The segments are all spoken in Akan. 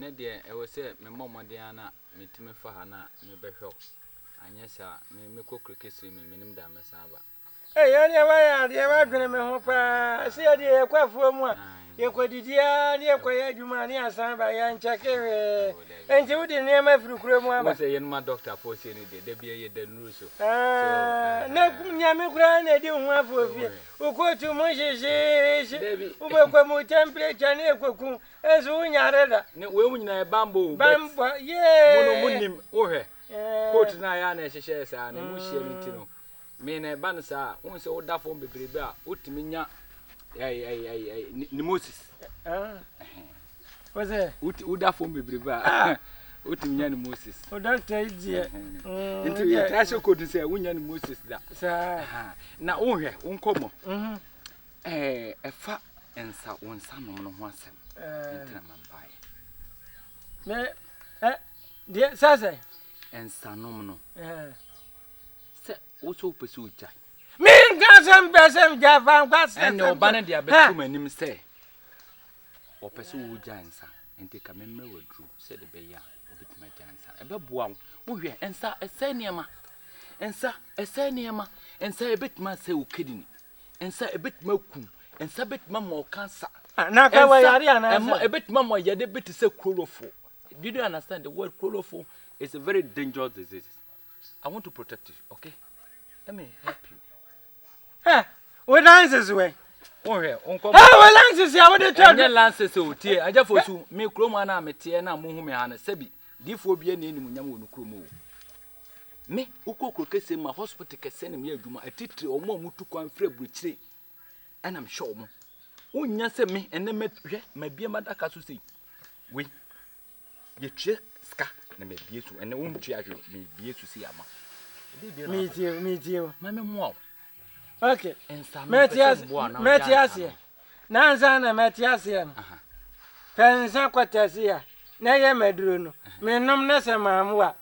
ene de e wo se me momode ana metime fa ha na me behwe anyesa me kokrokesi me minim da mesaba yani ya de wa dwene me ho pa se de ye kwafuo mu a ye kwadidia ne ye kwaya adwuma ne asan ba ya nchakewe enti wudi ne ma firukuro mu aba se ye ma doctor for se ni de bia ye da nuru so na nyame kura na di ho afofie ukotu mo jeje ube kwa mu temperature ne ekwaku enso unyare da ne we mu nyina e bambo ye mono munim wo hwe coat na ya na ehye sa na mu hye mti no me na ba no sa won se wo da fo bebrebe a otimi nya ni Moses was it wo da fo bebrebe a otimi nya ni Moses o doctor idie into ye trasho coat se wo nya ni Moses da sa na wo hwe wo nkomo efa ensa won sa no no ho asem entra mambaye me die sasa ensa no no se wo so pese ojai me ngasem besem jafan kwase ene obane dia betum anim se o pese wo ojai ensa enti ka memre wadru se de be ya obitima jansa ebeboa wo hwe ensa ese niema ensa ese niema ensa ebitima se okidini ensa ebitima kum ensa betima mo cancer na ka wa yare ana ebitima mo yede bit se chloroform. Do you understand the word chloroform is a very dangerous disease? I want to protect you, okay? Let me help you. What lances way? Oh, here, uncle. What lances? I want to tell you. Lances, oh, dear. I just for you, me cromana, me tiana, muhumana, sebi. Diphobia, name, Yamu, me, Uko Crocus in my hospital can send me a Juma, a teacher or more to come free with say. And I'm sure. Unya se me, and then me be a madakasu. We. Ye ska na me biesu ene wo ntuajo me biesu si ama me tio mame mo okay metias na nza na metias no pensa kwatasia na ye maduro no me nom na se mamwa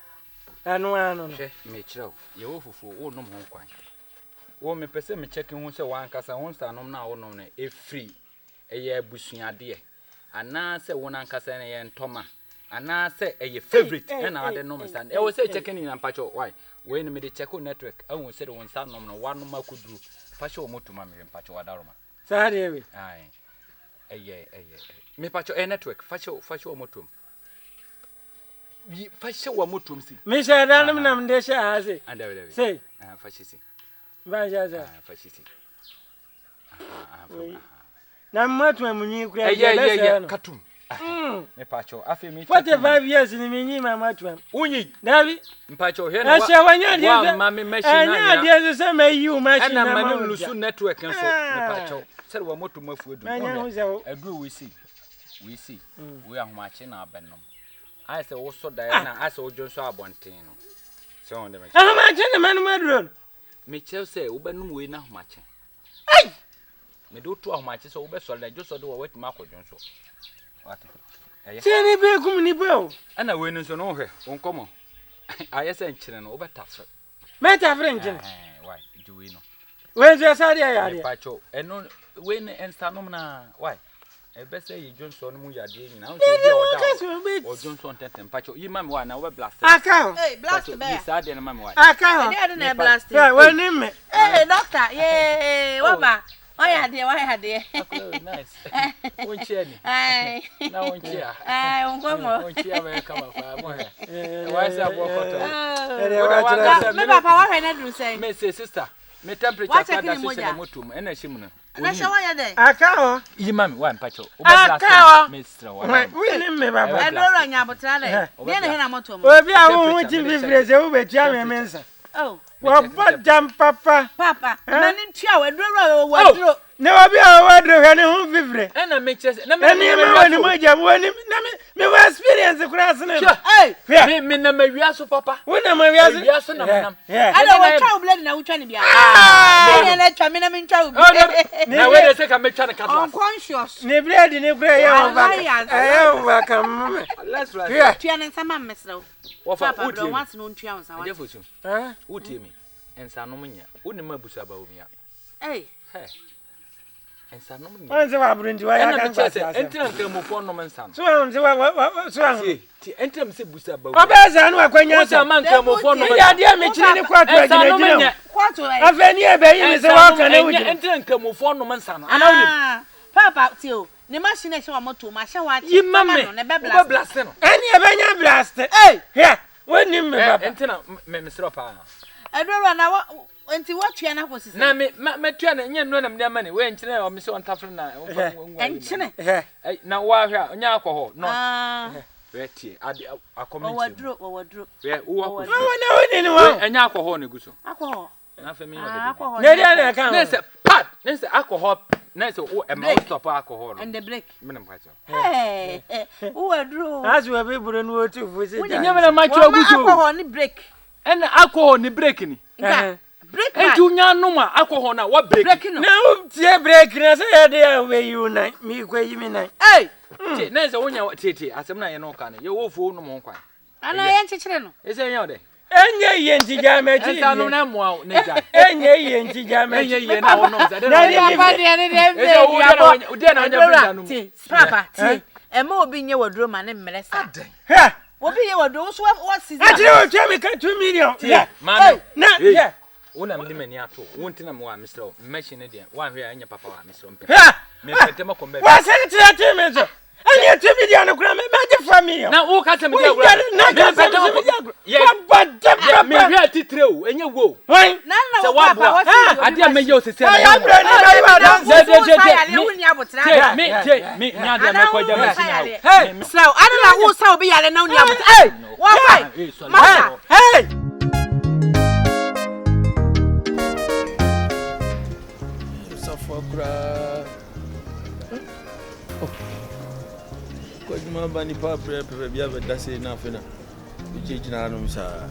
anu anu no me kireo ye wo fufu wo nom ho kwan wo me pese me check hu se wan kasa won sta nom na wo nom na e free eye abusuade ana se won ankasa na ye ntoma ana say a favorite and I don't understand. I was say checking in and patch why when me the check network I won't say one sound no one ma could do fashion moto ma me patch wadaroma sorry we me patch a network fashion moto we fashion wa moto see me say dan nam de sha say and say fashion see banjaza fashion see na moto munyi kura ya katum me pacho afi me 45 years ni minyi mama twam unyi davi mpacho he na wa wanya de wa mama machine na anya de se me you machine na ma me lusu network nso me pacho sere wa moto mafu edu adu we see we ahomache na abennom ai se wo so da na ai se wo jonso abonten no se on de me ahomache na manu maduro me chel se wo benum we na ahomache ai me do to ahomache so wo be so da jo so do wo wetima akojonso Seni be kum ni bo. Ana we nso no hwe onkomo. Ayese nkyere no obetafre. Metafre nkyere. Why? Do we know? We je sari ya. Pacho eno we ne ensanom na why? E be say ye Johnson no mu yade nyina. Nso bi oda. O Johnson tentem pacho. Yi mama wa na we blast. Aka. Hey, blast be. Yi sa de na mama wa. Aka. Dey na blast. Yeah, we ni me. Hey, doctor. Yeah, waba. Why had there? Nice. Won chia ni. Ai. Na won chia. Ai, onkomo. Won chia we kama fa mo he. Why say abo koto. Me papa wa hwe na dru say. Me say sister, me temperature ka da so say motum e na him no. Na shawa ya dey. Aka ho. Yi mami wa mpacho. Oba me sister wa. We ni me baba. E do ro nya botra le. Ne na he na motom. Obi a wo ti bifreze wo betua me mensa. Oh. Wa jam papa. Papa, na ni ntua we dro wadro. Ne obi a wadro he ne hu fifre. E na me chese. Na me ni mo jam woni na me wa experience kura sene. Hey, me na mawiaso papa. Wo na mawiaso. Mawiaso na menam. Ada wo twa blood na wo twa ne bia. Me na twa me na me twa obi. Na we dey say ka me twa ne katlas. Unconscious. Ne blood ni kura ya wa ba. Wa kam. Let's right. Twa ne sama mesro. Papa, bro, once no ntwa on sa wa. Defosu. Utie me. Ensa no nya. Woni mabusa ba omi a. Hey. Hey. ensa no me Onse wa brunti wa ya kan kwase entra nkramofo no mensa no so onse wa so an ti entra me se busa ba obeza no akwanya so man nkramofo no ya dia me chiri ni kwatu agina kwatu afeni e be yi se wa kan e wudi entra nkramofo no mensa no ana woni papa tio ne machine e se wa moto ma hye wa chi no ne be blast no ani e be nya blast here woni me papa entra me mesro pa edoro na enti watua na ko sisi na me tua na nya no na me ma ne we nkyene o me se on tafre na enkyene na wa hwa nya alcohol no retie akomenti wadro we wo ko na woni ni wa enya alcohol ne guso alcohol na fa me alcohol ne dia na kan na se pad na se alcohol na se o e ma stop alcohol no and the break me na mpacho wadro azu we be buru no otu fu se nya me na ma cho guso alcohol ni break en alcohol ni break ni break entu nya no ma alcohol na wa break no na tie break na se ya de we you na mi kwa yi mi na na se wonya tete asem na ye no ka ne ye wo fu no mo kwa ana ye nchechire no ese nya de enye ye ntija me chi ensa no na mo ne ja enye ye ntija me enye ye na wono za de na papa de ne de ese wo de na nya brida no papa ti e ma obi nye wadro ma ne mmeresa ha obi ye wadro so what season achire o twa me ka 2 million mama na yeah wona mde mani ato wontina me wa Mr. machine de wa hwe anya papa wa Mr. mpe ha me pete ma kombe wa se tira me so ani 2 million kura me je family na wo ka se me de agura na ka se me de agura me hwe atitre o enye wo why na na wo papa what season ade me ye o sese na ya Broni na ba dan me nya de me ko ja machine ha hey so ade na wo sa obi yale na uni abot hey why mama hey Fakra. Kwa juma bani pa pepe bia be dase na afena. Uche jina no misa.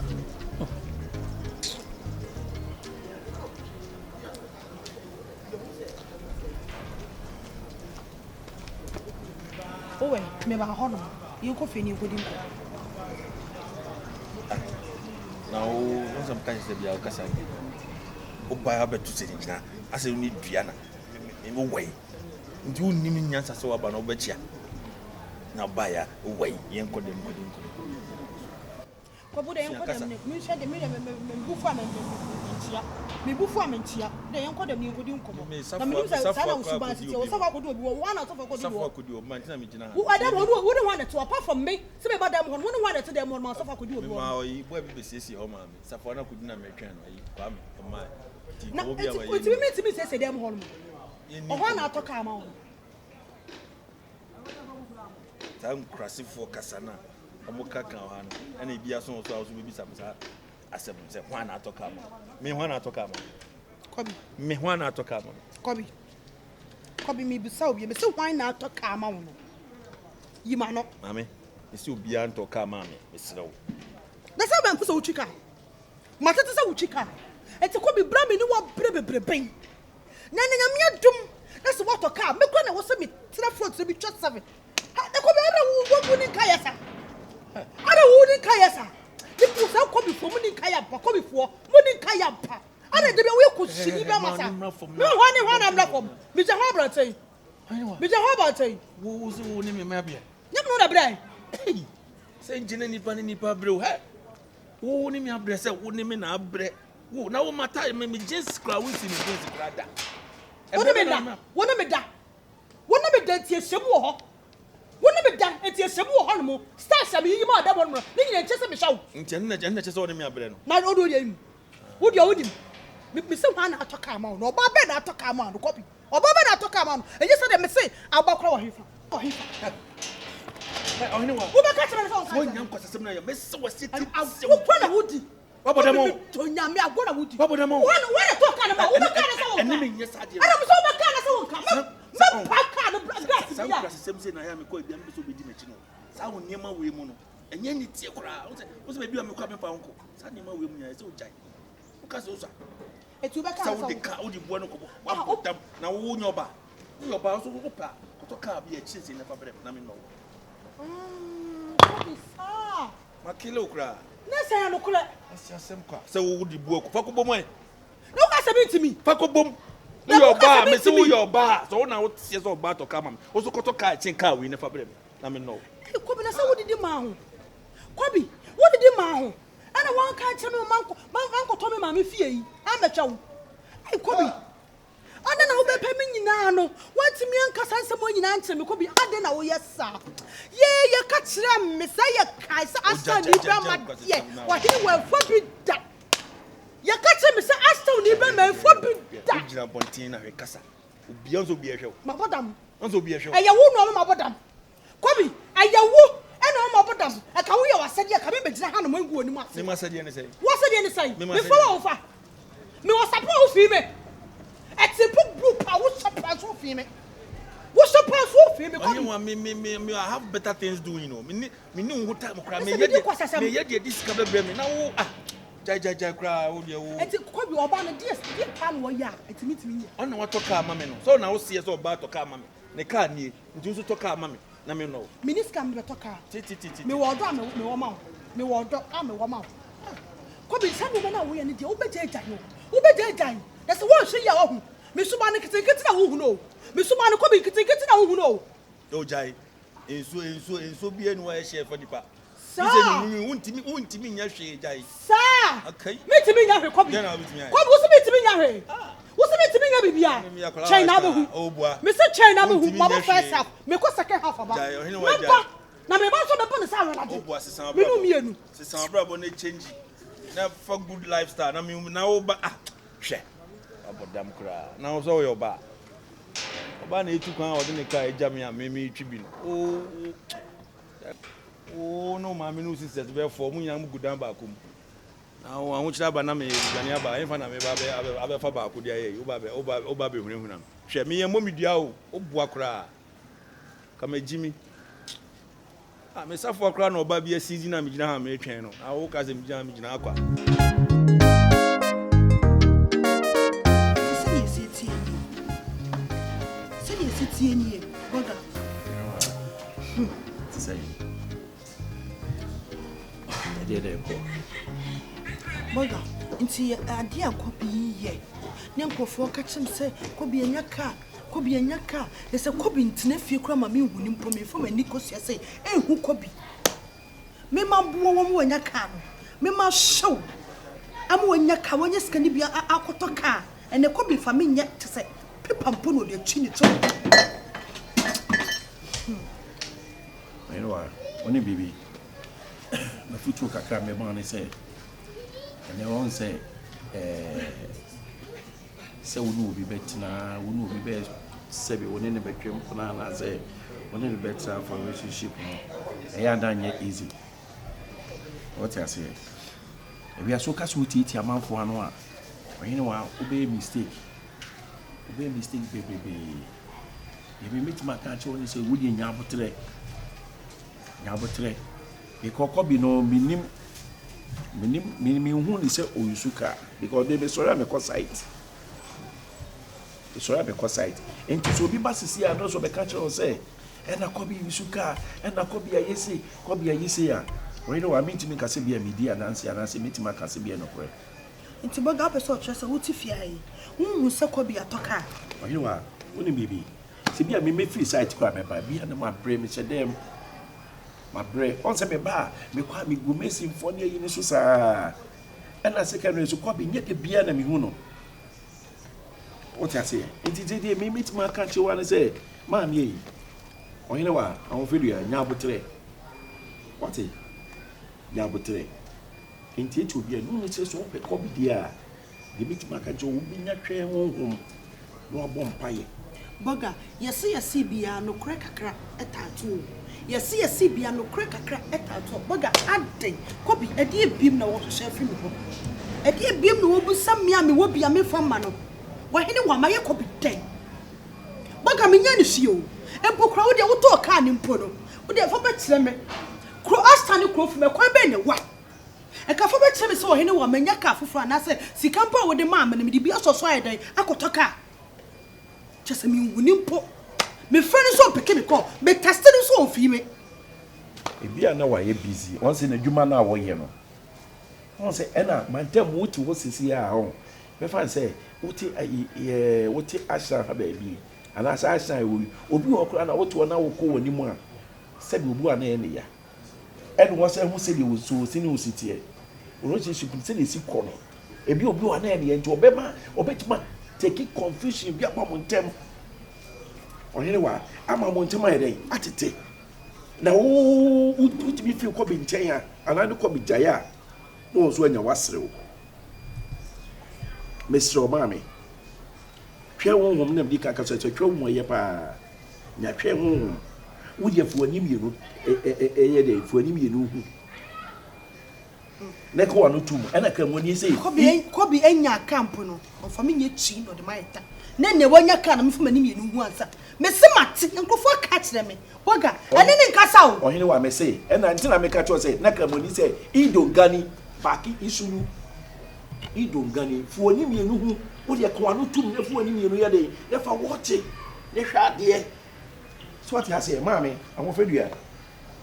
Owe, me ba hono. You ko fini ko din ko. Na o some kind of bia o kasa. O ba ba tu se jina. Ase ni duana. Me wey. Ndi unni mi nyansa se wa ba na obachia. Na ba ya wey yen ko dem ko. Ko bude yen ko dem ne mi hwe de mi bufu amentia. Me bufu amentia. De yen ko dem ni ko din ko. Na me nim sa na usuba se o safa ko do bi wo na safa ko do bi wo. Safa ko do man tina mi jina ha. Wo adam wo de wan to apart from me. Se me ba dem ho wo ne wan to dem mo safa ko do bi wo. Ma o yi boy bi sesi ho ma mi. Safa na ko dina me twan no yi kwa me ma. Na ti mi se dem ho no. O na to ka ma wo. Tam krasifo kasana. Amuka kan ha no. Ana bia so so aso bi samsa asem se ho na to ka ma. Me ho na to ka ma. Kobi. Me ho na to ka ma. Kobi mi bi sa obi me se ho na to ka ma wo no. Yi ma no. Mame, me se obi an to ka ma me. Me srew. Na se ba nkusa uchika. Matete se uchika. Eti Kobi bra me ni wa brebebreben. Na nyame adum. Na se what to ka. Me kro na wo se me tira front se bi twa 7. Ha na Kobi ara wo ni kaya sa. Ara wo ni kaya sa. Ipu sa Kobi fo mu ni kaya pa. Kobi fo mu ni kaya pa. Ara de be we ko shini be masa. Me ho na mra fom. Mi je ho bra tai. Mi je ho ba tai. Wo se wo ni me ma bia. Nyam no da bra. Se njine nipa bre he. Wo ni me abre se wo ni me na abre. Wo na wo mata me just cry we see me just cry da. Wona me da tie hyem wo ho. Wona me da tie hyem wo ho no mo. Star sha me yi ma da bon mo. Ni nyina nche se me sha wo. Nche se wo ni me abre no. Na odo ye yi. Wo dia wodim. Me se ho na atoka ma no. Oba be na atoka ma no Kobi. Oba be na atoka ma no. Enye se de me se agbakora wo hefa. Wo hefa. Oh ni wa. Wo be ka cheme so. Wo nyam kwasasem na ya me se wo sit. Wo kwa na wodi. Wabodamo. To nyame agora wodi. Wabodamo. Wo na to ka na ma. Wo be ka na so. Eni me nyesa de. Ara mo so be ka na so won ka. Me pa ka no grass Sa bia. kwasasem se na ya me ko bia me so be di machi no. Sa wo niema we mu no. Enye ni tie kora. Wo se be bia me kwa me pa wonko. Sa niema we mu ya se o jai. Wo ka se o sa. Etu be ka Sa so. wo de ka wo di bo no ko. Wa dam na wo nyoba. Nyoba so wo pa. Ko to ka bia chi se na fa bre na me no. Ah. Makile okra. Na say ya no kula. Asiasem kwa. Se wo di bo ko. Fa ko bom ai. No ka se bi ntimi. Fa ko bom. Your bar, me say your bar. So now what says about to come? Also got to catch in car we never blame. I mean no. Kobi na say what did the man? Kobi, what did the man? And I want catch me man to me mama fie. I'm a chow. Hey Kobi. Ada na wo be pɛ me nyina no. What me ankasa nsɛm nyina nkyɛ me Kobi. Ada na wo yesa. Ye ka kyerɛ me say ye kai say asa ni ba ma ye. Wa hini wa fo bi da. Ye ka kyerɛ me say asa ni ba ma fo bi da. Ojina bontin na hwekasa. Obi anso bi ehwɛ. Mabodam. Anso bi ehwɛ. Ɛyɛ wo no mabodam. Kobi, ɛyɛ wo ɛna mabodam. Aka wo ye wasɛde aka me begyina ha no mangu oni mu ase. Me ma sɛde ne sɛ. Wo sɛde ne sɛ. Me fo wo fa. Me wo support wo fi me. Eti group a wo support wo fi me. Wo support wo fi me. Me I have better things doing, you know. Me who time kra me ye de this ka bebre me na wo jai kra wo de wo. Eti Kobi oba no DS die pan wo ya. Eti mitimi ye. Ona wa toka ama me no. So na wo see so oba toka ama me. Ne ka nie. Nti so toka ama me. Na me no. Minister me toka. Ti. Me wo do me wo ma. Me wo do me wo ma. Kobi sanu me na wo ye ne de wo be jai no. Wo be jai. Na se wo hwe ya wo hu. Me suba ne kete na wo hu no. Me suba ne Kobi kete na wo hu no. O jai. Enso bi enu wa share for dipa. Sir. Ni untimi nya hwe jai. Sir. Okay. Me timi nya hwe Kobi. Kobi wo se me timi nya hwe. Wo se me timi nya bibia. China be hu. O bua. Me se China be hu. Mama first half. Me ko second half aba. Jai, ohini wa jai. Na me ba so me pon sa awala de. O bua sesan Me no mienu. Sesan brabo na change. Na for good lifestyle. Na me na o ba hwe. Abodam kra. Na o so yo ba. Oba na etu kwan odi ne ka ejame a me twi bi no. Oh no ma me no sisters be for mu nya mu gudan ba kom. Na o anwo kira ba na me gudan ya ba enfa na me ba be fa ba ko dia ye. O ba be hunahuna. Hwe me ye momidua o. O bua kra. Ka ma jimi. Ah me safo kra na oba bi a season na me gina ha me twen no. Na o ka se me gina akwa. Tienye boga say dey ko boga nti ade akobi ye ne nkofo ka kyem se kobi anyaka e se kobi ntine fie kura ma me hu ni mpo me fo mani kosia se ehu kobi me ma buo wo mo anyaka no me ma show am wo anyaka wonye skani bia akotoka ene kobi fa me nye te se pepa mpo no de twi ni to. You know what? Only baby. My foot took a crab, my man said. And they won't say, we know be better now, we know be better. Say, we need to be careful now, I say, we need to be better for relationship. I am done yet easy. What I say? We are so casual to eat your man for 1 hour. But you know what? Obey mistake, baby. If you meet my country, only say, would you nyabo today? Yabotre because Kobi no minim who ni say oyusuka because they be sorry me ko site enti so bi basisi a no so be catch on say and na Kobi yusuka and na Kobi ayese ya we know am ntimi kase bia media nansi anase metima kase bia no kore enti boga person trust wuti fiai hu se Kobi atoka you know what oni baby se bia me free site kwa me ba bia na ma bre me che dem my bread on se me ba me kwa me go mesi mfoni yi ni so saa na secondary so Kobi nye de bia na me hu no what I say it is me meet my country one say man ye on you wa awon fedu ya nyabotre what e nyabotre enti etu bia no ni say so pe Kobi dia de meet my country wo bi nya twen honhom no abom paye boga yesi bia no kre kakra etatu yesi bia no kre kakra etatu boga ade Kobi ade ebim na wo hwe fi me ho ade ebim na wo bu samia me wo bia me fama no wa hene wa maye Kobi den boga me nya ni hie o empo kra wo de wo to ka ni mpo no wo de fa ba kire me kro asta ni kro fu me kwan be ne wa e ka fa ba kire me se wo hene wa manya ka foforo na se sikampa wo de ma me ne bi asoso ayedan akotoka just me unimpo me friend so peke me call me tested so on fi me e bia na wa ye busy on say na dwuma na wo ye no on say ena mantem wuti wo sisi a ho me fan say wote asha ha baby ana asha wo obi wo kura na woto na wo ko woni mu a se bi obu ana ne ya ene wo se hu se bi wo so sini wo sitie wo chi shi se le si ko no ebi obi wa na ne nti obema obetima take confusion bi apa mo ntem ohene wa ama mo ntem ayede atete na wo utimi fi ko bi nchen a ana ne ko bi jaya no so anya wasre wo Mr. Omami hwe wo hom na bi ka ka so hwe wo ye pa nya hwe wo wo ye fu ani mienu ye de fu ani mienu hu na ko wanu tum ena ka mo ni sei ko bi enya camp no o fa me nye chi no de maeta na ne wonya ka na me fu mani mienu hu ansa me se mate nkofo ka kire me waga ene ne nkasa wo ohene wa me sei ena ntina me ka cho sei na ka mo ni sei idongani paki isunu idongani fu ani mienu hu wo de ko wanu tum na fu ani mienu ye de ye fa wote ne hwa de so what you say mama awon fedua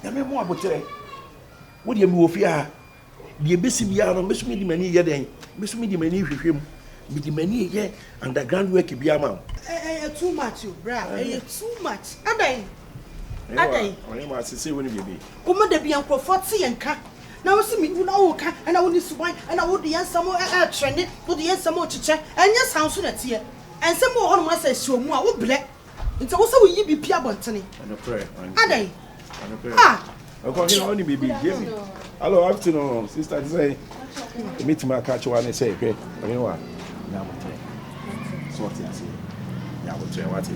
ya me mo abotere wo de mi wo fi a de besi bia no mesumi di mani ye den mesumi di mani hwehwem bi di mani ye underground work bia ma too much bra too much adan onye ma se woni bebe kuma da bian krofo te yenka na wo si mi na wo ka na wo ni suban na wo de yansamo trend wo de yansamo chiche enya sanso na tie ensem wo hono ma sa hiomu a wo ble nti wo se wo yi bi pia bontene ano prayer adan okay no only baby give me hello afternoon sister say meet my catch one say okay you know what na mo tell so what you say ya wo tell what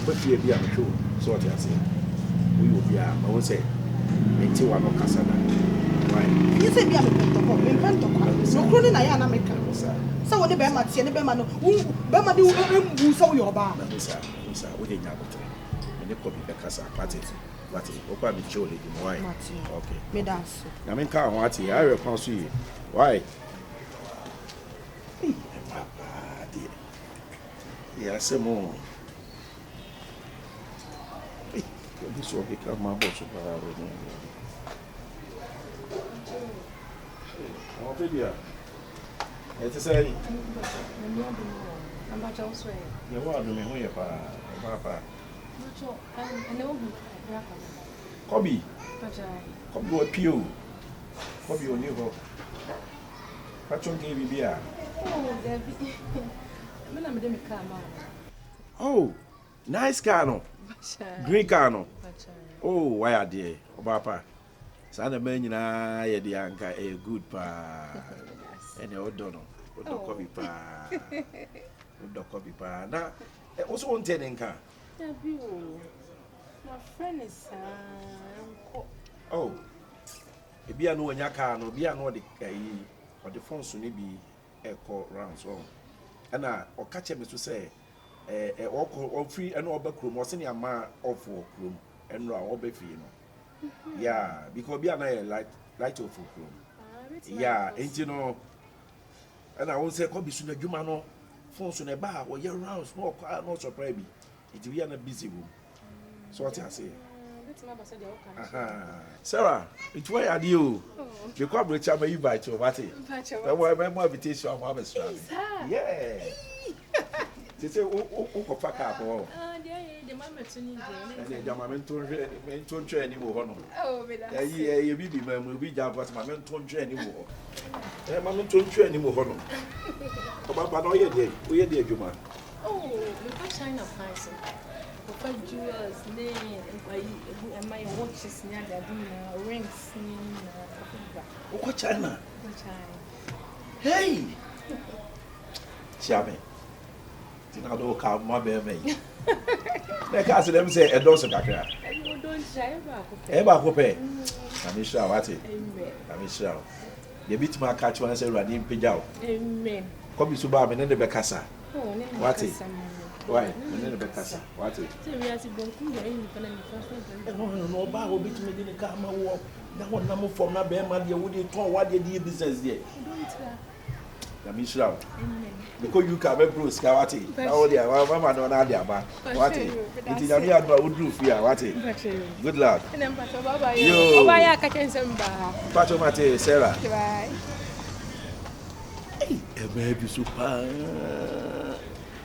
but you be am show so what you say we will be am I say enti wa no kasada why you say be am me pento so kro ni na ya na meka so wo de be ma tie ne be ma no be ma de wo mbu so yo ba na so wo de nya botre me ne ko bi be kasa party What is okay? I'm Sholee. Why? Okay. Me dance. I mean, come what? I will see you. Why? Yeah, some more. This will become my boss. What did you? It's a say. I'm not also. You want to me here, Papa? I know. Kobe. Kobe what pure. Kobe on you. Patron gave you beer. Oh, nice car. Green car. Oh, why are they? Papa. Sana menina ye di anka a good pa. And the old dono. Kobe pa. Kobe pa. Now, also on Tedenka. My friend is oh, if you know when you can, be an or the phone soon be a call round so. And or catch him to say, or free and all back room or send your man off for room and all be free. Yeah, because be a light of room. Yeah, ain't you know? And I won't say, Kobe soon a Jumano phone soon a bar or year round small car, no surprise. It will be a busy room. So what I say? Sarah, it's why are you? You come reach out my invite you, what it? My more invitation of Mama's family. Yeah. They say, oh, fuck up. Oh, the mamma don't train anymore. Oh, yeah, you be man will be down, but my men don't train anymore. Mamma don't train anymore. But no, we are dear, you man. Oh, look at China Python. For jewels, and my watches near the rings near what China? Hey! Shabby. Did not all come my baby. They can't see them say a dozen cacra. You don't share Eba Cope. I'm sure what it. I'm sure. The bit my catch when I say running pijao. Amen. Come to Subab and then the Becassa. What it? Why? And then the Becassa. What it? No, Bar will be to me in the car. That one number for my bear, my dear, would you talk what you did business there? I'm sure. Because you come and Bruce Kawati. Oh, dear, Mamma don't have their back. What it? It is a mere would do fear. What it? Good luck. You. Patcho Mate, Sarah. baby super.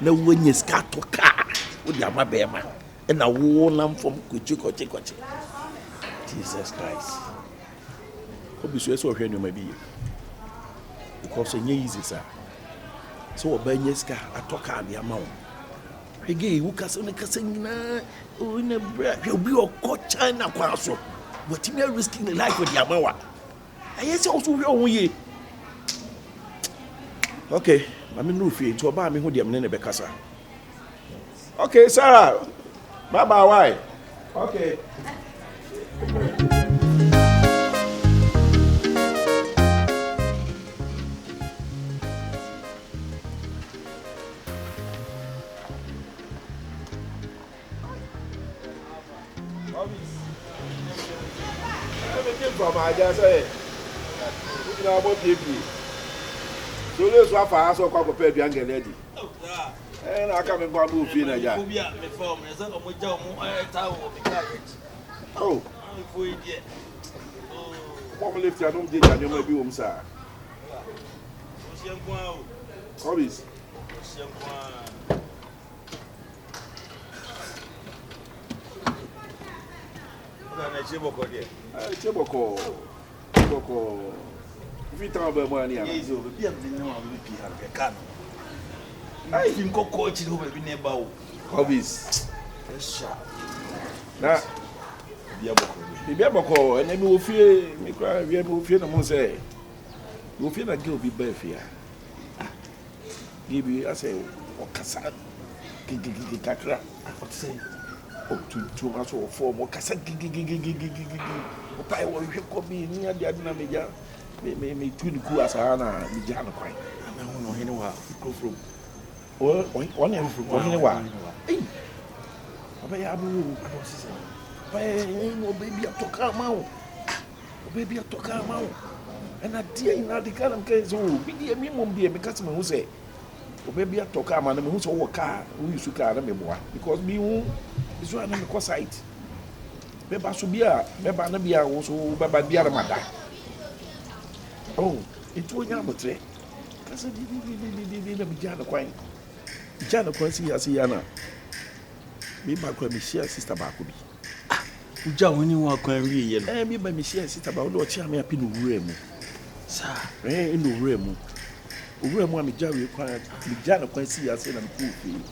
No when you start to car with your mabema and a warm from Kuchiko. Jesus Christ. Could be so when you may be. Because it's easy, sir. So, Benyeska, I talk out the amount. Again, who can say, oh, in a breath, you'll be a coach China Quasso. But you are risking the life with Yamawa. I yes, also your way. Okay, I'm in Rufi to buy me who the Amene Becassa. Okay, Sarah. Bye bye, why? Okay. From I just say, you know about people. So let's walk for us or come prepare young lady. And I come and go move in a oh, what will lift your own day and you may be home, sir? Hobbies. Cheboko. If you talk about money, I'm easy over here. I think coach over the neighbor. Hobbies. Now, Biaboko, and then we'll fear me cry. We will fear the moon say. We'll fear that girl be bare fear. Give you, I say, what Cassan? Kikra. What say? Too much or 4 more Cassan. I will be near the Adina. Me twin Kuasana, Mijana Quine. I don't know anywhere. Go from one end from anywhere. Baby, I took her mouth. Baby, I took her mouth. And I dear in the kind of case, oh, be a minimum dear because who say, oh, baby, I took her man who's over car, who used to car because me is one on the course site. Beba Subia, Beba Nabia also Baba Diaramada. Oh, it was Yamatre. Because I didn't Jana Quine. Jana Quincy as Yana. Me back when me share sister Bakubi. Uja when you walk and read, and me by me share sister about what Chammy up in Remo. Sir, in the Remo. Remo, me Jerry required me Jana Quincy as in a cool field.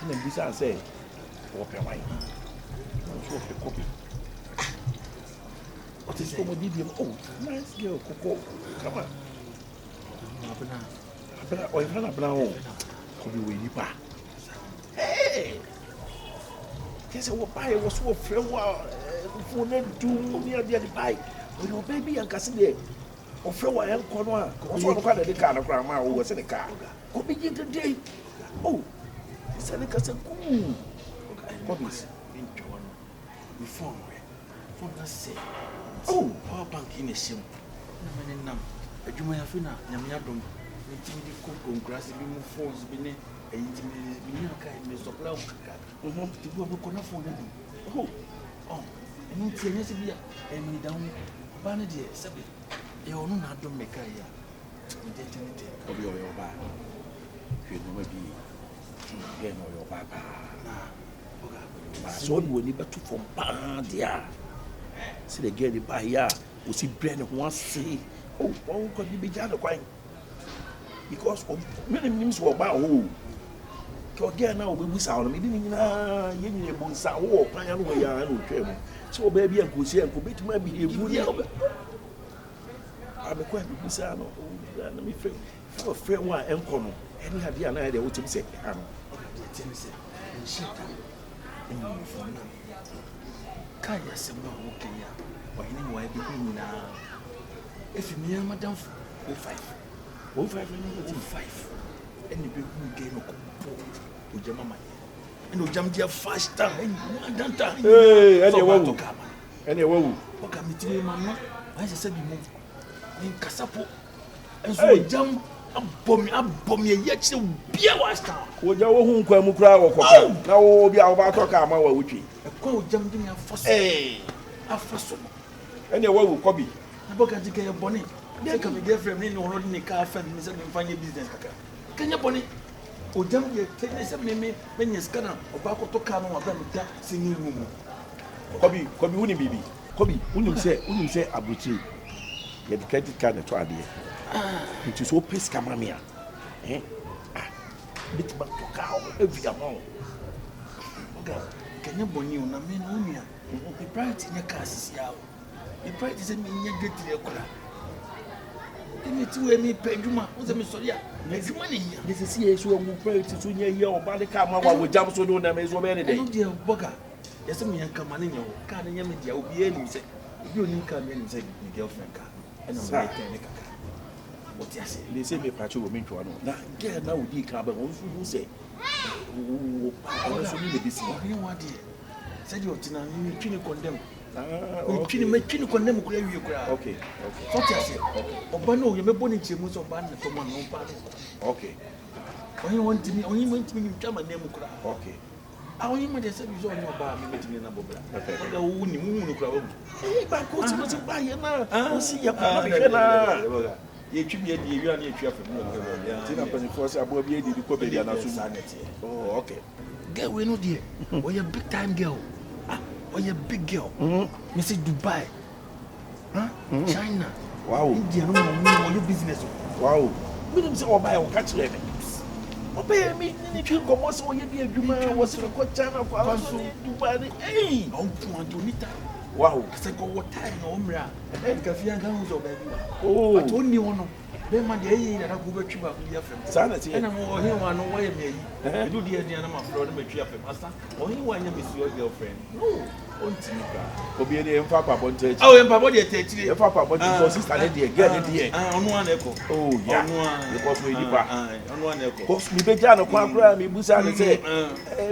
And then besides say, walk away. Copy. What is going to be? Oh, nice girl, Coco. Come on. Oh, if I'm brown, could be with you. Hey! Guess what? I was so afraid for them to near the bike. When your baby and Cassidy, or Frewa and Conwa, also quite a car of grandma who was in the car. Could be today. Oh, it's a Cassin. Hobbies. Before let's say, oh, power bank in a sim. You may have been a Yamiadum, the grass, be more phones, be a Mr. Plow, to go over Conafon. Oh, and it's a message and me down Vanity, Sabi. You are not to make a year. Of your back. You know, maybe game or your papa. So we need to from Pandia. See the girl by here, we see Brand once say, oh, could you be Jana Quine? Because many names were about who. Again, now we sound me, didn't you? Bonsa, oh, Piano, so baby, and could say, and could be to maybe a good I'm a quite bizarre. Let me feel for a fair one and come. And have the idea what you say. Kaya sema Kenya wa hini wa bibi na if me madam 05 any people gain no ko Ogyam mama and Ogyam dia fast time and that hey any wo oka mitime mama why say be move in kasapo and so Ogyam abom ye yekire bia wa star Ogyam wo hu nkwa mu kura wo kokka na wo bia wo ba toka ama wa wutwi ko Ogyam di me afaso afaso any wo kobi aboka dike ye bone Say come girlfriend ni no ni car friend ni say me fanye business kaka. Kenya boni. Ogyam ye tell say me nyeska na oba ko to car no aba me da singing room. Kobi woni bibi. Kobi unim say abuchi. Ye the credit card na to ade. It is so pes kamamia. Bit ba to car every amount. Oga, Kenya boni una me no nia. The priority nya car sisia. The priority say me nya get the kola. Emi ti we mi pe djuma, o se me sori a. Djuma ni hia. This is here so mu priority so nya here oba de car ma wa Ogyam so no na me so be ne dey. No dey boga. Yes me yan kama ne nya o. Car ne nya me dia obi eni say. Obi oni car me eni say me girlfriend car. And I'm like ten kaka. What you say? They say me pacho wo mentwa no. Na girl na odi ka ba won fu say. O pa so ni be si. Obi wa dey. Say you tina ni twini condemn. Okay. Me twini condemn kura wie kura. Okay. What you say? Oba no ye me boni chemu so ba na to man no pa. Okay. Only want me twama name kura. Okay. Only me dey say you so on oba me metimi na bobla. Okay. Oga wo ni mu kura wo. Ba ko ti mo ti ba ye na. O si ya pa me hwe na. Ye twi bi e wi na ye twi afem no. Ti na person force abo bi e di ko be dia na so. Oh, okay. Girl we no there. Oh, you big time girl. Oh, you big girl. Me say Dubai. Huh? China. Wow. India no you business. Wow. Me dem say oba e o catch me. Oba me ni twi komo so ye bi adwuma wo se ko China ko so Dubai. Hey, on point donita. Wow. Say go what time no mra. E ka fi anga hu so ba bi. Oh. But oni wono. Be ma de yi na go betwi ba bi afem. Sanity. E na mo he wa no wa ye me yi. Do de dia na ma flow na betwi afem. Asa. O he wa nya me see your girlfriend. No. Ontimi ka. Obi e dey mfa pa bonte echi. Oh, empa body e techiri. E fa pa bonte for sister dey there, girl dey there. Onu an eko. Oh, yeah. Onu an. Because we di pa. Onu an eko. Cause mi be ja no kwa kra mi busa ne say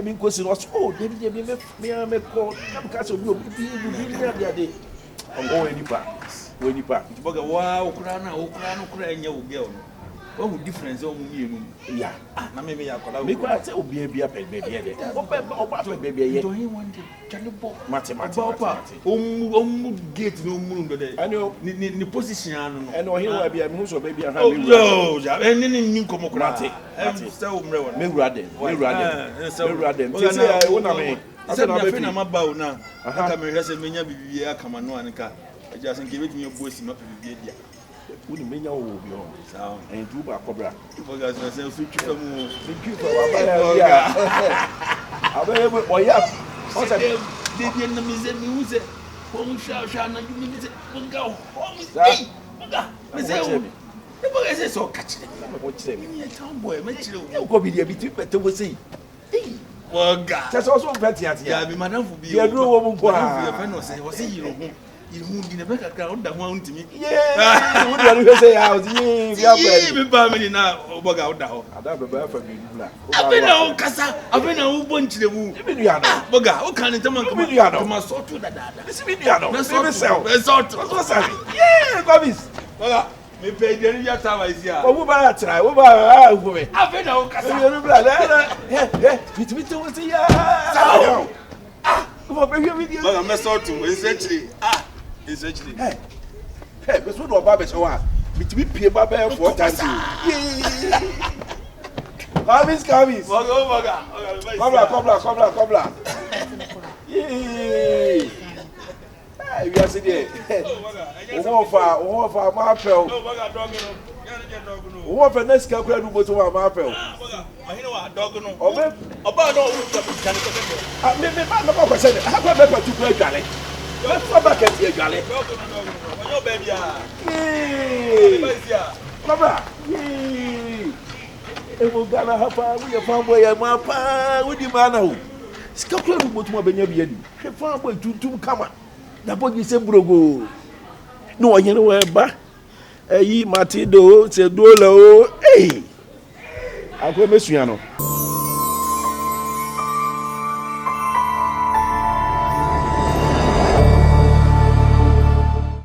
mi nkosi no so oh dey me call kam ka so obi dia dey. Oh, eni pa. We ni pa. Boga wa okura no kura enya wo girl no. What would difference o mu mienu? Yeah. Na me ya kola. Me kwa say obi e bia pe baby dey. Oba pe baby ye. Do he one day? Chale bo. Mate. Omu gate no mu ndo dey. Ano ni position anu no. Eno he wa bia me hu so baby aha me. Oh, ja. Ni nkomo kura. Mate. Say o mre wona. Me wura dem. Say Say wona me. Asa na fe na maba o na. Aka me hwese menya bibie aka ma no anka. Aja sen ke betumi obo si ma bibie dia. Uni menya wo bi on. Sawa. En tu ba cobra. Boga so say so twa mu. Thank you wa ba ya. Abe oya. O say de na mi ze mi hu se. Ko mu sha na ju mi se. Boga ho mi. Boga. Me se o. E boga se so catch them. Mo chire mi. Me town boy, me chire o. E ko bi dia bi tu pete wo sei. Boga. Say so pete ati ya bi madam fu bi. Ya duro wo mu kwa. Madam fu ya fe no say, wo say yiro hu. Ihu di na beka kra onda ho antimi. Yeah. Wo dia no say ya o ti bi apa. Bi ba me na oboga oda ho. Ada be ba fa bi dula. Abi na o kasa, abi na o bonchire mu. Bi nua no. Boga, o kan ntam kan kama so to dada. Isi bi nua no. Na so sell. So say. Yeah, Gobis. Boga, me pay the ya tawa isi a. Wo ba try, wo ba a go me. Abi na o kasa. Yo no bla. Bit wo say ya. Come on, baby video. Boga, me so to, essentially. It's actually. Hey, but what about Babes? Oh, between pay Babel 4 times. Kamis. Cobra. Yay. Hey, we are sitting there. Ofa, Marpel. Ofa, next calculate who goes to Marpel. I know a dog. No, about no, I mean, I'm not going to say, how about to play Galley? Let's go back at your galley. No, baby. Cobra. Yay. Ewo Ghana hapa, we farm boy mapa, we di mana. Skakura mu botu abenya bia di. Hwe farm boy tuntum kama. Na bogi se brogo. No onye no we ba. Matilda o se dola o. Akwa mesua no.